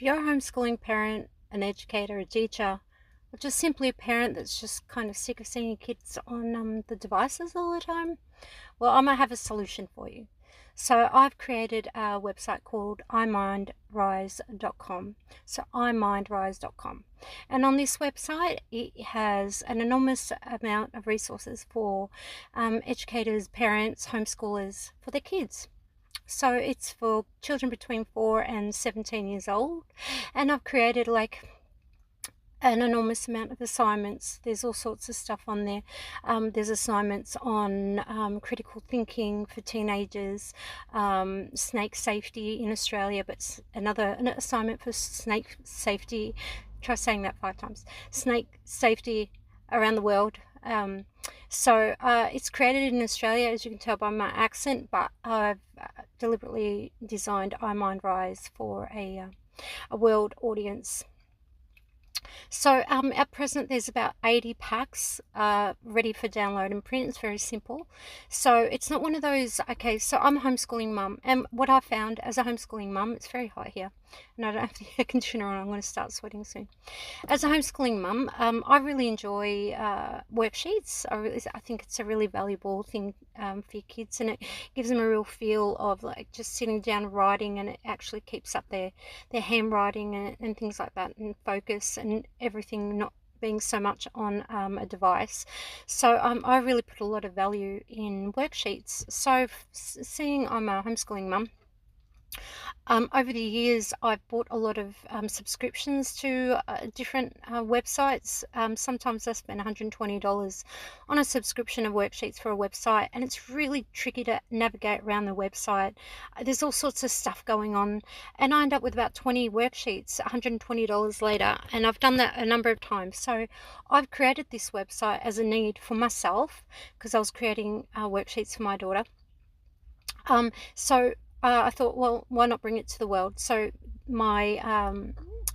If you're a homeschooling parent, an educator, a teacher, or just simply a parent that's just kind of sick of seeing your kids on the devices all the time, well, I might have a solution for you. So I've created a website called imindrise.com. So imindrise.com. And on this website, it has an enormous amount of resources for educators, parents, homeschoolers, for their kids. So it's for children between 4 and 17 years old. And I've created like an enormous amount of assignments. There's all sorts of stuff on there. There's assignments on critical thinking for teenagers, snake safety in Australia, but an assignment for snake safety. Try saying that 5 times. Snake safety around the world. So it's created in Australia, as you can tell by my accent, but I've deliberately designed iMindRise for a world audience. So at present there's about 80 packs ready for download and print. It's very simple. So it's not one of those, okay, so I'm a homeschooling mum, and what I found as a homeschooling mum, it's very hot here and I don't have the air conditioner on, I'm going to start sweating soon. As a homeschooling mum, I really enjoy worksheets. I think it's a really valuable thing for your kids, and it gives them a real feel of like just sitting down writing, and it actually keeps up their handwriting and things like that, and focus and everything, not being so much on a device. So I really put a lot of value in worksheets. So seeing I'm a homeschooling mum, over the years, I've bought a lot of subscriptions to different websites. Sometimes I spend $120 on a subscription of worksheets for a website, and it's really tricky to navigate around the website. There's all sorts of stuff going on, and I end up with about 20 worksheets $120 later, and I've done that a number of times. So I've created this website as a need for myself, because I was creating worksheets for my daughter. So I thought, well, why not bring it to the world? So my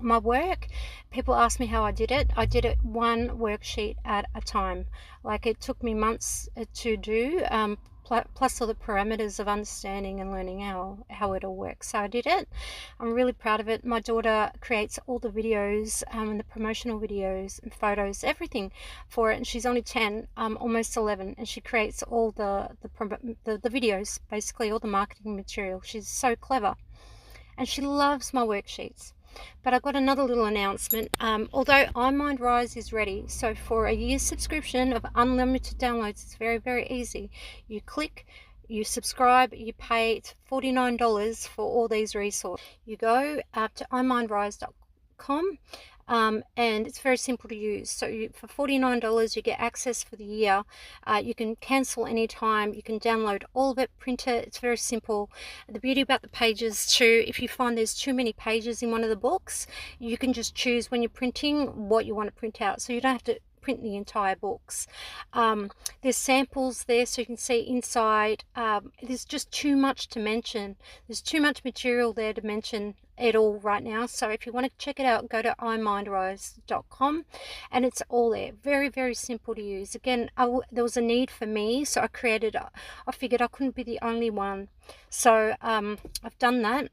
work, people ask me how I did it. I did it one worksheet at a time. Like, it took me months to do, plus all the parameters of understanding and learning how it all works. So I did it. I'm really proud of it. My daughter creates all the videos and the promotional videos and photos, everything for it, and she's only 10, almost 11, and she creates all the videos, basically all the marketing material. She's so clever, and she loves my worksheets. But I've got another little announcement. Although iMindRise is ready, so for a year's subscription of unlimited downloads, it's very, very easy. You click, you subscribe, you pay. It's $49 for all these resources. You go to imindrise.com, and it's very simple to use. So for $49 you get access for the year. You can cancel anytime, you can download all of it, print it. It's very simple. The beauty about the pages too, if you find there's too many pages in one of the books, you can just choose when you're printing what you want to print out, so you don't have to print the entire books. There's samples there, so you can see inside. There's just too much to mention. There's too much material there to mention it all right now. So if you want to check it out, go to imindrise.com, and it's all there. Very, very simple to use. Again, there was a need for me, so I figured I couldn't be the only one, so I've done that.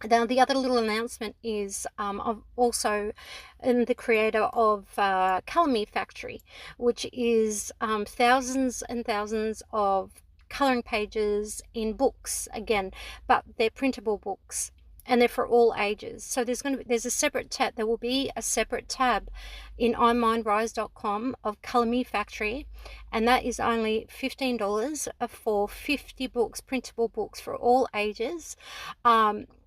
Now, the other little announcement is I'm also the creator of ColorMe Factory, which is thousands and thousands of coloring pages in books, again, but they're printable books, and they're for all ages. So there's a separate tab. There will be a separate tab in imindrise.com of ColorMe Factory, and that is only $15 for 50 books, printable books for all ages.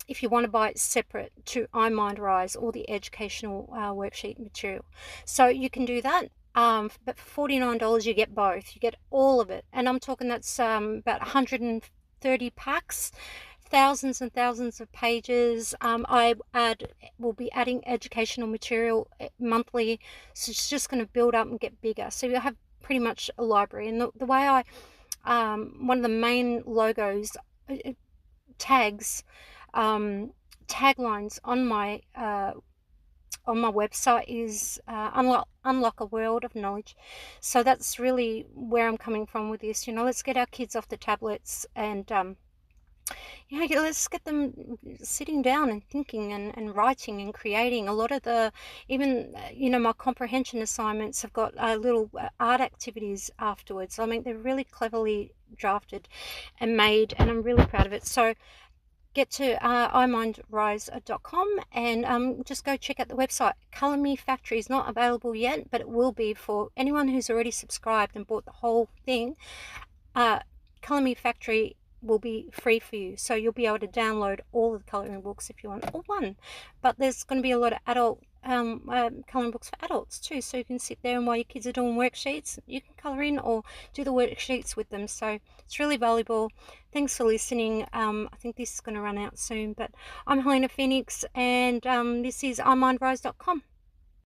If you want to buy it separate to iMindRise or the educational worksheet material. So you can do that, but for $49 you get both. You get all of it, and I'm talking that's about 130 packs, thousands and thousands of pages. Will be adding educational material monthly, so it's just going to build up and get bigger. So you'll have pretty much a library. And the way one of the main logos, tags, taglines on my website is unlock a world of knowledge. So that's really where I'm coming from with this. Let's get our kids off the tablets and Yeah, yeah, let's get them sitting down and thinking and writing and creating. A lot of the, even, my comprehension assignments have got little art activities afterwards. I mean, they're really cleverly drafted and made, and I'm really proud of it. So get to imindrise.com and just go check out the website. ColorMe Factory is not available yet, but it will be for anyone who's already subscribed and bought the whole thing. ColorMe Factory will be free for you, so you'll be able to download all of the colouring books if you want, or one. But there's going to be a lot of adult colouring books for adults too, so you can sit there and while your kids are doing worksheets, you can colour in or do the worksheets with them. So it's really valuable. Thanks for listening. I think this is going to run out soon, but I'm Helena Phoenix, and this is imindrise.com.